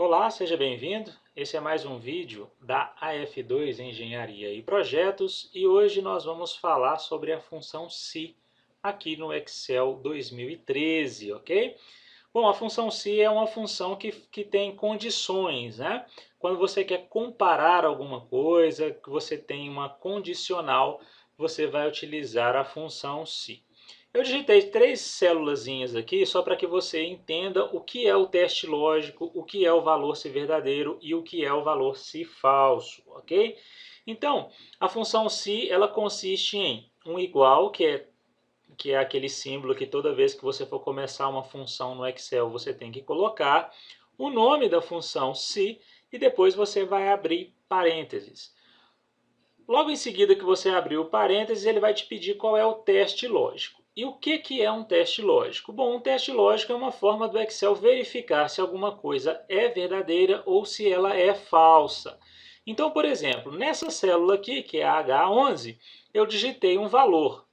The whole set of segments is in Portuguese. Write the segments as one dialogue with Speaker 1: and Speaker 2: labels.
Speaker 1: Olá, seja bem-vindo. Esse é mais um vídeo da AF2 Engenharia e Projetos e hoje nós vamos falar sobre a função se aqui no Excel 2013, ok? Bom, a função se é uma função que tem condições, né? Quando você quer comparar alguma coisa, que você tem uma condicional, você vai utilizar a função se. Eu digitei 3 célulazinhas aqui só para que você entenda o que é o teste lógico, o que é o valor se verdadeiro e o que é o valor se falso, ok? Então, a função se ela consiste em um igual, que é aquele símbolo que toda vez que você for começar uma função no Excel você tem que colocar, o nome da função se e depois você vai abrir parênteses. Logo em seguida que você abrir o parênteses, ele vai te pedir qual é o teste lógico. E o que é um teste lógico? Bom, um teste lógico é uma forma do Excel verificar se alguma coisa é verdadeira ou se ela é falsa. Então, por exemplo, nessa célula aqui, que é a H11, eu digitei um valor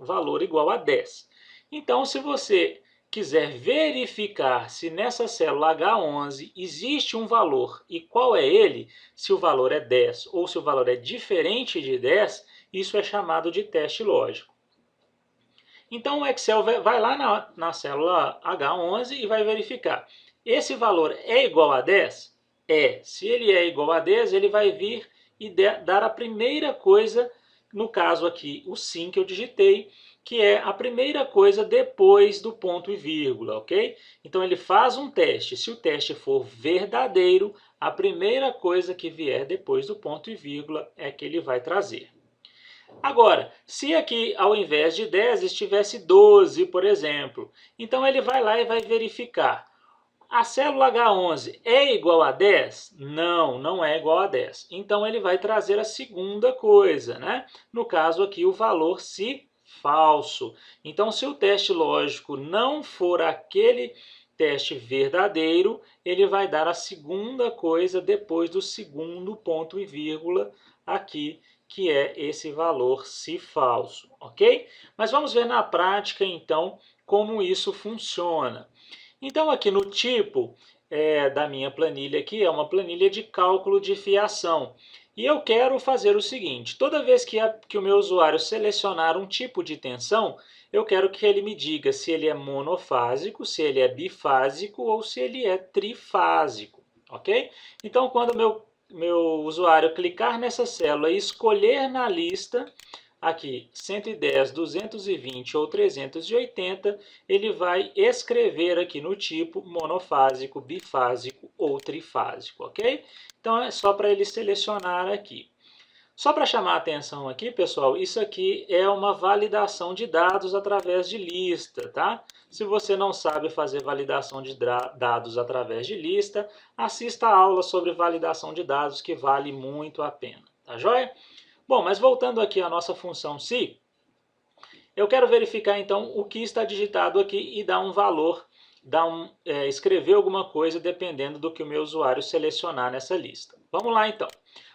Speaker 1: igual a 10. Então, se você quiser verificar se nessa célula H11 existe um valor e qual é ele, se o valor é 10 ou se o valor é diferente de 10, isso é chamado de teste lógico. Então o Excel vai lá na célula H11 e vai verificar. Esse valor é igual a 10? É. Se ele é igual a 10, ele vai vir e dar a primeira coisa, no caso aqui o sim que eu digitei, que é a primeira coisa depois do ponto e vírgula, ok? Então ele faz um teste. Se o teste for verdadeiro, a primeira coisa que vier depois do ponto e vírgula é que ele vai trazer. Agora, se aqui ao invés de 10 estivesse 12, por exemplo, então ele vai lá e vai verificar. A célula H11 é igual a 10? Não, não é igual a 10. Então ele vai trazer a segunda coisa, né? No caso aqui o valor se falso. Então se o teste lógico não for aquele teste verdadeiro, ele vai dar a segunda coisa depois do segundo ponto e vírgula aqui, que é esse valor se falso, ok? Mas vamos ver na prática então como isso funciona. Então aqui no tipo da minha planilha aqui é uma planilha de cálculo de fiação. E eu quero fazer o seguinte, toda vez que o meu usuário selecionar um tipo de tensão, eu quero que ele me diga se ele é monofásico, se ele é bifásico ou se ele é trifásico, ok? Então quando meu usuário clicar nessa célula e escolher na lista aqui 110, 220 ou 380, ele vai escrever aqui no tipo monofásico, bifásico ou trifásico, ok? Então é só para ele selecionar aqui. Só para chamar a atenção aqui, pessoal, isso aqui é uma validação de dados através de lista, tá? Se você não sabe fazer validação de dados através de lista, assista a aula sobre validação de dados que vale muito a pena, tá joia? Bom, mas voltando aqui à nossa função se, eu quero verificar então o que está digitado aqui e dar um valor, escrever alguma coisa dependendo do que o meu usuário selecionar nessa lista. Vamos lá então.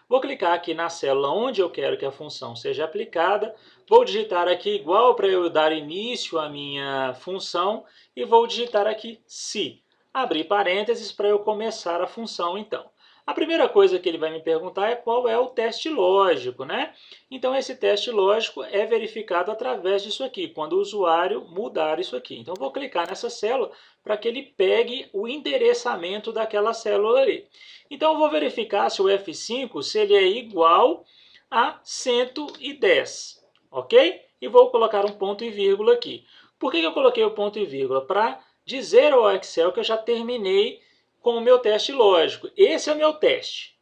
Speaker 1: Vou clicar aqui na célula onde eu quero que a função seja aplicada, vou digitar aqui igual para eu dar início à minha função e vou digitar aqui se. Abrir parênteses para eu começar a função então. A primeira coisa que ele vai me perguntar é qual é o teste lógico, né? Então esse teste lógico é verificado através disso aqui, quando o usuário mudar isso aqui. Então vou clicar nessa célula para que ele pegue o endereçamento daquela célula ali. Então eu vou verificar se o F5 se ele é igual a 110, ok? E vou colocar um ponto e vírgula aqui. Por que eu coloquei o ponto e vírgula? Para dizer ao Excel que eu já terminei com o meu teste lógico. Esse é o meu teste.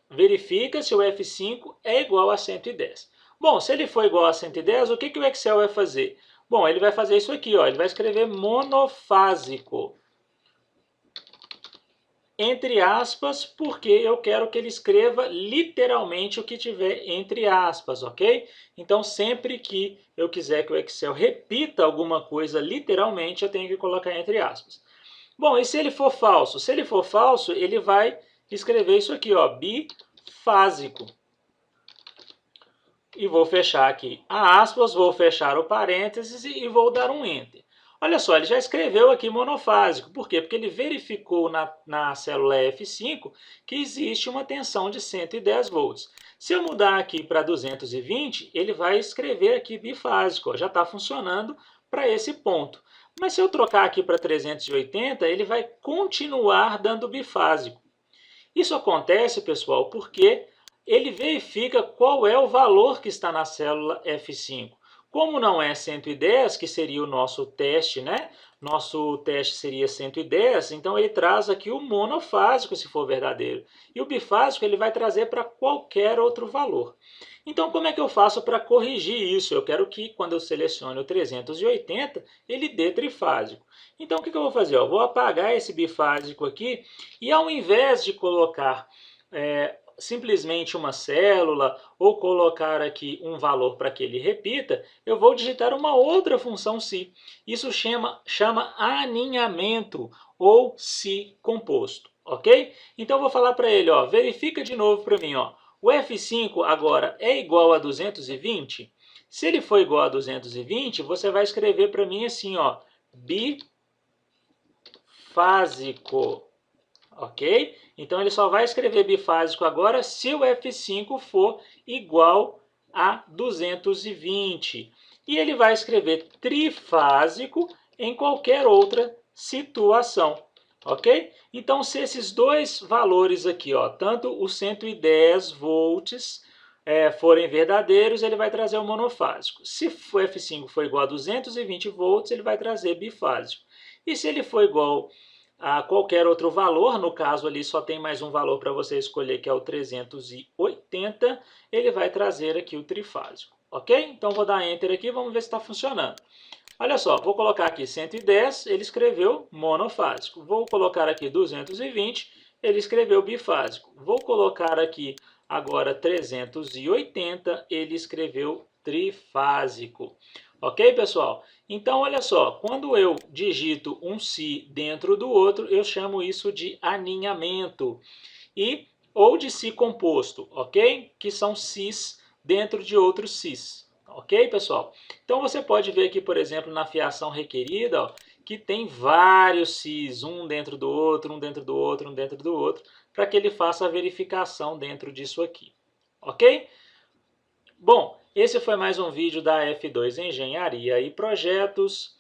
Speaker 1: Verifica se o F5 é igual a 110. Bom, se ele for igual a 110, o que o Excel vai fazer? Bom, ele vai fazer isso aqui, ó, ele vai escrever monofásico. Entre aspas, porque eu quero que ele escreva literalmente o que tiver entre aspas, ok? Então, sempre que eu quiser que o Excel repita alguma coisa literalmente, eu tenho que colocar entre aspas. Bom, e se ele for falso? Se ele for falso, ele vai escrever isso aqui, ó, bifásico. E vou fechar aqui a aspas, vou fechar o parênteses e vou dar um Enter. Olha só, ele já escreveu aqui monofásico. Por quê? Porque ele verificou na célula F5 que existe uma tensão de 110 volts. Se eu mudar aqui para 220, ele vai escrever aqui bifásico. Ó, já está funcionando para esse ponto. Mas se eu trocar aqui para 380, ele vai continuar dando bifásico. Isso acontece, pessoal, porque ele verifica qual é o valor que está na célula F5. Como não é 110, que seria o nosso teste, né? Nosso teste seria 110, então ele traz aqui o monofásico, se for verdadeiro. E o bifásico ele vai trazer para qualquer outro valor. Então, como é que eu faço para corrigir isso? Eu quero que, quando eu selecione o 380, ele dê trifásico. Então, o que eu vou fazer? Eu vou apagar esse bifásico aqui e, ao invés de colocar simplesmente uma célula ou colocar aqui um valor para que ele repita, eu vou digitar uma outra função si. Isso chama aninhamento ou si composto, ok? Então, eu vou falar para ele, ó, verifica de novo para mim, ó. O F5 agora é igual a 220? Se ele for igual a 220, você vai escrever para mim assim, ó, bifásico, ok? Então ele só vai escrever bifásico agora se o F5 for igual a 220. E ele vai escrever trifásico em qualquer outra situação. Ok? Então, se esses dois valores aqui, ó, tanto os 110 volts forem verdadeiros, ele vai trazer o monofásico. Se o F5 for igual a 220 volts, ele vai trazer bifásico. E se ele for igual a qualquer outro valor, no caso ali só tem mais um valor para você escolher, que é o 380, ele vai trazer aqui o trifásico. Ok? Então, vou dar Enter aqui e vamos ver se está funcionando. Olha só, vou colocar aqui 110, ele escreveu monofásico. Vou colocar aqui 220, ele escreveu bifásico. Vou colocar aqui agora 380, ele escreveu trifásico. Ok, pessoal? Então, olha só, quando eu digito um si dentro do outro, eu chamo isso de aninhamento. Ou de si composto, ok? Que são sis dentro de outros sis. Ok, pessoal? Então você pode ver aqui, por exemplo, na fiação requerida, ó, que tem vários sis, um dentro do outro, um dentro do outro, um dentro do outro, para que ele faça a verificação dentro disso aqui. Ok? Bom, esse foi mais um vídeo da F2 Engenharia e Projetos.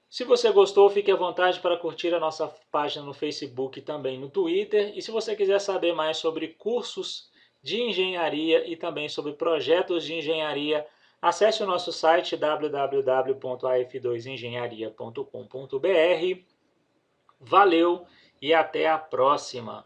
Speaker 1: Se você gostou, fique à vontade para curtir a nossa página no Facebook e também no Twitter. E se você quiser saber mais sobre cursos de engenharia e também sobre projetos de engenharia, acesse o nosso site www.af2engenharia.com.br. Valeu e até a próxima!